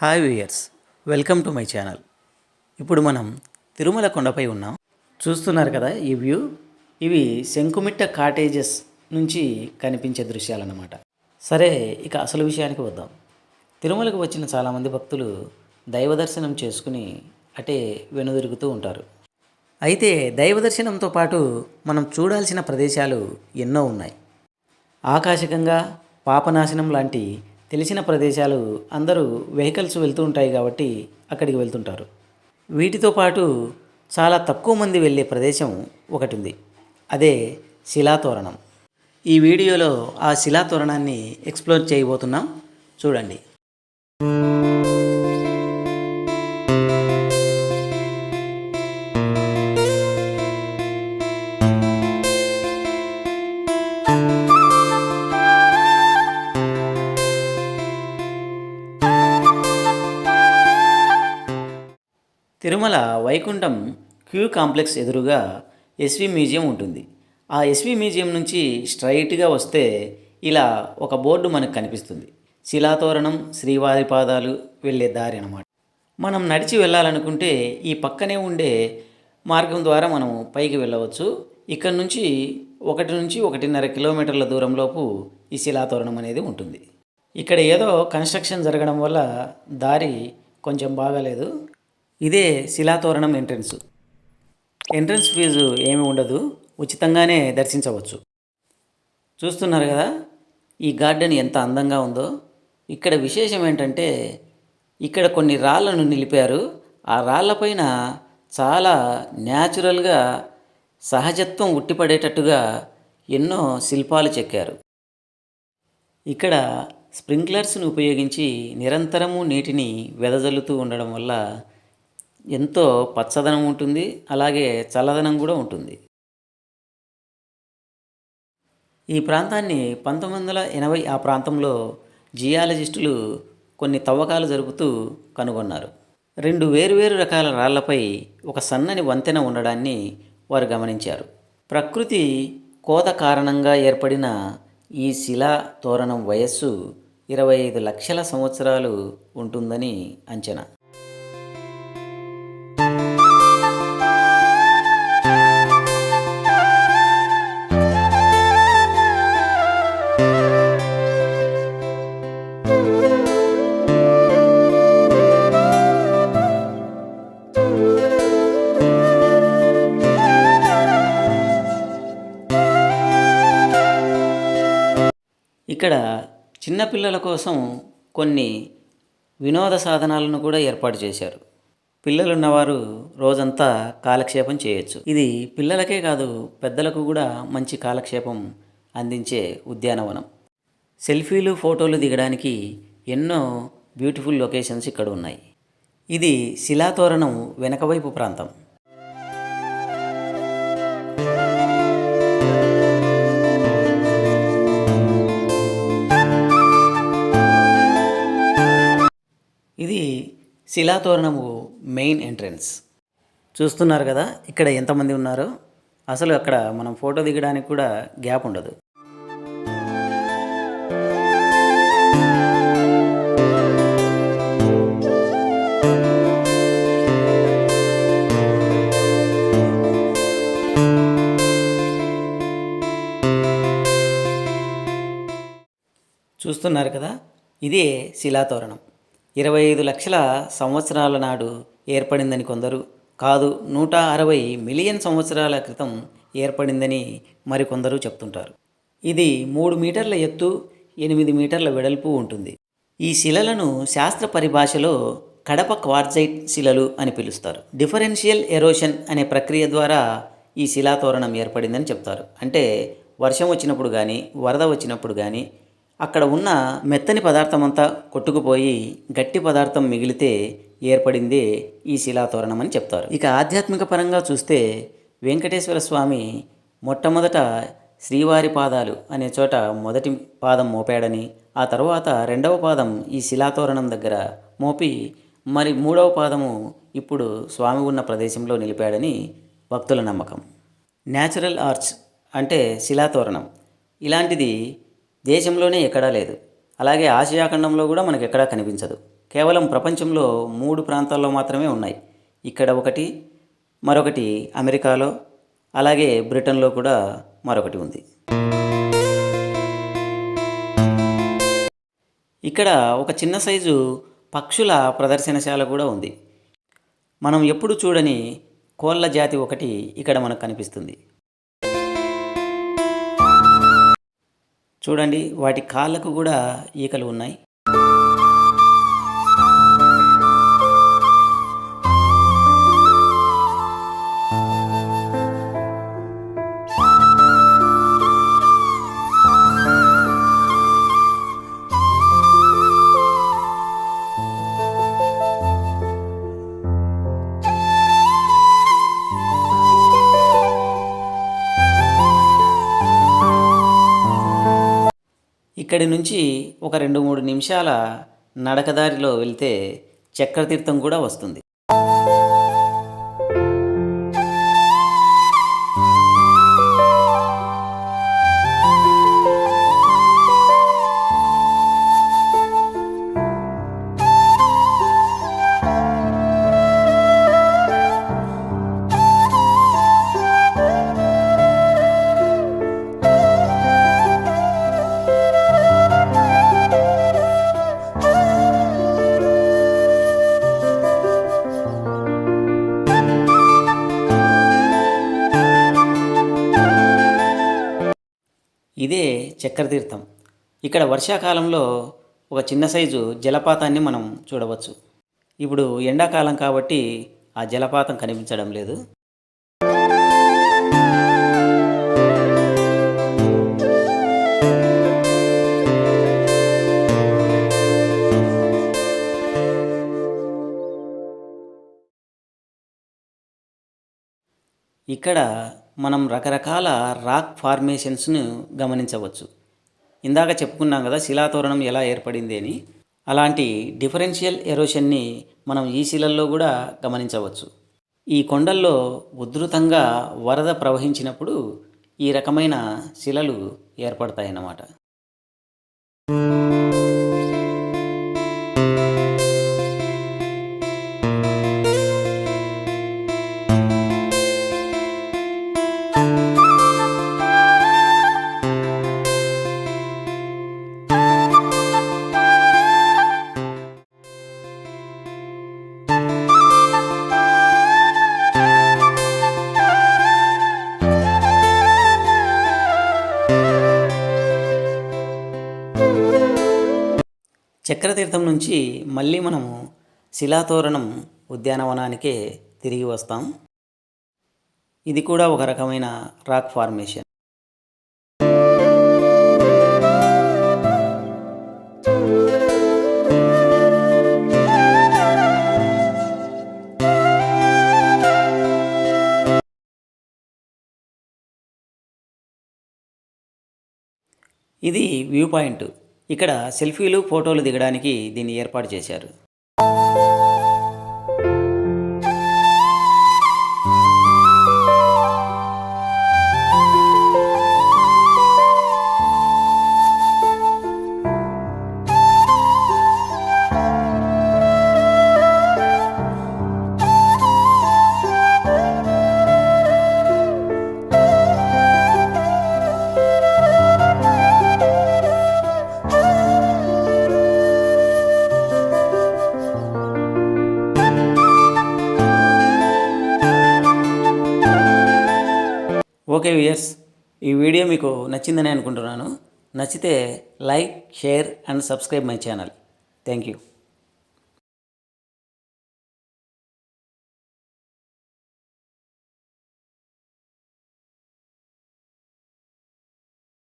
Hi viewers, welcome to my channel. ఇప్పుడు మనం తిరుమల కొండపై ఉన్నాం. చూస్తున్నారు కదా ఈ వ్యూ. ఇవి శంకుమిట్ట కాటేజెస్ నుంచి కనిపించే దృశ్యాలన్నమాట. సరే, ఇక అసలు విషయానికి వద్దాం. తిరుమలకు వచ్చిన చాలామంది భక్తులు దైవ దర్శనం చేసుకుని అటే వెనుదిరుగుతూ ఉంటారు. అయితే దైవ దర్శనంతో పాటు మనం చూడాల్సిన ప్రదేశాలు ఎన్నో ఉన్నాయి. ఆకాశగంగా, పాపనాశనం లాంటి తెలిసిన ప్రదేశాలు అందరూ వెహికల్స్ వెళ్తూ ఉంటాయి కాబట్టి అక్కడికి వెళ్తుంటారు. వీటితో పాటు చాలా తక్కువ మంది వెళ్ళే ప్రదేశం ఒకటి ఉంది. అదే శిలాతోరణం. ఈ వీడియోలో ఆ శిలాతోరణాన్ని ఎక్స్ప్లోర్ చేయబోతున్నాం. చూడండి. తిరుమల వైకుంఠం క్యూ కాంప్లెక్స్ ఎదురుగా ఎస్వి మ్యూజియం ఉంటుంది. ఆ ఎస్వి మ్యూజియం నుంచి స్ట్రైట్గా వస్తే ఇలా ఒక బోర్డు మనకు కనిపిస్తుంది. శిలాతోరణం శ్రీవారి పాదాలు వెళ్ళే దారి అన్నమాట. మనం నడిచి వెళ్ళాలనుకుంటే ఈ పక్కనే ఉండే మార్గం ద్వారా మనం పైకి వెళ్ళవచ్చు. ఇక్కడ నుంచి 1-1.5 కిలోమీటర్ల దూరంలోపు ఈ శిలాతోరణం అనేది ఉంటుంది. ఇక్కడ ఏదో కన్స్ట్రక్షన్ జరగడం వల్ల దారి కొంచెం బాగాలేదు. ఇదే శిలాతోరణం ఎంట్రన్స్. ఎంట్రన్స్ ఫీజు ఏమి ఉండదు, ఉచితంగానే దర్శించవచ్చు. చూస్తున్నారు కదా ఈ గార్డెన్ ఎంత అందంగా ఉందో. ఇక్కడ విశేషం ఏంటంటే ఇక్కడ కొన్ని రాళ్లను నిలిపారు. ఆ రాళ్లపైన చాలా న్యాచురల్గా సహజత్వం ఉట్టిపడేటట్టుగా ఎన్నో శిల్పాలు చెక్కారు. ఇక్కడ స్ప్రింక్లర్స్ను ఉపయోగించి నిరంతరము నీటిని వెదజల్లుతూ ఉండడం వల్ల ఎంతో పచ్చదనం ఉంటుంది, అలాగే చల్లదనం కూడా ఉంటుంది. ఈ ప్రాంతాన్ని 1980 ఆ ప్రాంతంలో జియాలజిస్టులు కొన్ని తవ్వకాలు జరుపుతూ కనుగొన్నారు. 2 వేరువేరు రకాల రాళ్లపై ఒక సన్నని వంతెన ఉండడాన్ని వారు గమనించారు. ప్రకృతి కోత కారణంగా ఏర్పడిన ఈ శిలా తోరణం వయస్సు 25 లక్షల సంవత్సరాలు ఉంటుందని అంచనా. ఇక్కడ చిన్నపిల్లల కోసం కొన్ని వినోద సాధనాలను కూడా ఏర్పాటు చేశారు. పిల్లలున్నవారు రోజంతా కాలక్షేపం చేయొచ్చు. ఇది పిల్లలకే కాదు, పెద్దలకు కూడా మంచి కాలక్షేపం అందించే ఉద్యానవనం. సెల్ఫీలు, ఫోటోలు దిగడానికి ఎన్నో బ్యూటిఫుల్ లొకేషన్స్ ఇక్కడ ఉన్నాయి. ఇది శిలాతోరణం వెనకవైపు ప్రాంతం. ఇది శిలాతోరణము మెయిన్ ఎంట్రన్స్. చూస్తున్నారు కదా ఇక్కడ ఎంతమంది ఉన్నారో. అసలు అక్కడ మనం ఫోటో దిగడానికి కూడా గ్యాప్ ఉండదు. చూస్తున్నారు కదా ఇదే శిలాతోరణం. 25 లక్షల సంవత్సరాల నాడు ఏర్పడిందని కొందరు, కాదు 160 మిలియన్ సంవత్సరాల క్రితం ఏర్పడిందని మరికొందరు చెప్తుంటారు. ఇది 3 మీటర్ల ఎత్తు, 8 మీటర్ల వెడల్పు ఉంటుంది. ఈ శిలలను శాస్త్ర పరిభాషలో కడప క్వార్ట్జైట్ శిలలు అని పిలుస్తారు. డిఫరెన్షియల్ ఎరోషన్ అనే ప్రక్రియ ద్వారా ఈ శిలాతోరణం ఏర్పడిందని చెప్తారు. అంటే వర్షం వచ్చినప్పుడు కానీ, వరద వచ్చినప్పుడు కానీ అక్కడ ఉన్న మెత్తని పదార్థం అంతా కొట్టుకుపోయి గట్టి పదార్థం మిగిలితే ఏర్పడిందే ఈ శిలాతోరణం అని చెప్తారు. ఇక ఆధ్యాత్మిక పరంగా చూస్తే వెంకటేశ్వర స్వామి మొట్టమొదట శ్రీవారి పాదాలు అనే చోట మొదటి పాదం మోపాడని, ఆ తర్వాత 2వ పాదం ఈ శిలాతోరణం దగ్గర మోపి మరి 3వ పాదము ఇప్పుడు స్వామి ఉన్న ప్రదేశంలో నిలిపాడని భక్తుల నమ్మకం. న్యాచురల్ ఆర్చ్ అంటే శిలాతోరణం ఇలాంటిది దేశంలోనే ఎక్కడా లేదు. అలాగే ఆసియా ఖండంలో కూడా మనకు ఎక్కడా కనిపించదు. కేవలం ప్రపంచంలో 3 ప్రాంతాల్లో మాత్రమే ఉన్నాయి. ఇక్కడ ఒకటి, మరొకటి అమెరికాలో, అలాగే బ్రిటన్లో కూడా మరొకటి ఉంది. ఇక్కడ ఒక చిన్న సైజు పక్షుల ప్రదర్శనశాల కూడా ఉంది. మనం ఎప్పుడు చూడని కోళ్ళ జాతి ఒకటి ఇక్కడ మనకు కనిపిస్తుంది. చూడండి, వాటి కాళ్ళకు కూడా ఈకలు ఉన్నాయి. ఇక్కడి నుంచి ఒక 2-3 నిమిషాల నడకదారిలో వెళ్తే చక్రతీర్థం కూడా వస్తుంది. ఇదే చక్రతీర్థం. ఇక్కడ వర్షాకాలంలో ఒక చిన్న సైజు జలపాతాన్ని మనం చూడవచ్చు. ఇప్పుడు ఎండాకాలం కాబట్టి ఆ జలపాతం కనిపించడం లేదు. ఇక్కడ మనం రకరకాల రాక్ ఫార్మేషన్స్ను గమనించవచ్చు. ఇందాక చెప్పుకున్నాం కదా శిలాతోరణం ఎలా ఏర్పడింది అని. అలాంటి డిఫరెన్షియల్ ఎరోషన్ని మనం ఈ శిలల్లో కూడా గమనించవచ్చు. ఈ కొండల్లో ఉధృతంగా వరద ప్రవహించినప్పుడు ఈ రకమైన శిలలు ఏర్పడతాయన్నమాట. చక్రతీర్థం నుంచి మళ్ళీ మనము శిలాతోరణం ఉద్యానవనానికే తిరిగి వస్తాం. ఇది కూడా ఒక రకమైన రాక్ ఫార్మేషన్. ఇది వ్యూ పాయింట్. ఇక్కడ సెల్ఫీలు, ఫోటోలు దిగడానికి దీన్ని ఏర్పాటు చేశారు. ఓకే వ్యూయర్స్, ఈ వీడియో మీకు నచ్చిందని అనుకుంటున్నాను. నచ్చితే like, share and subscribe my channel. Thank you.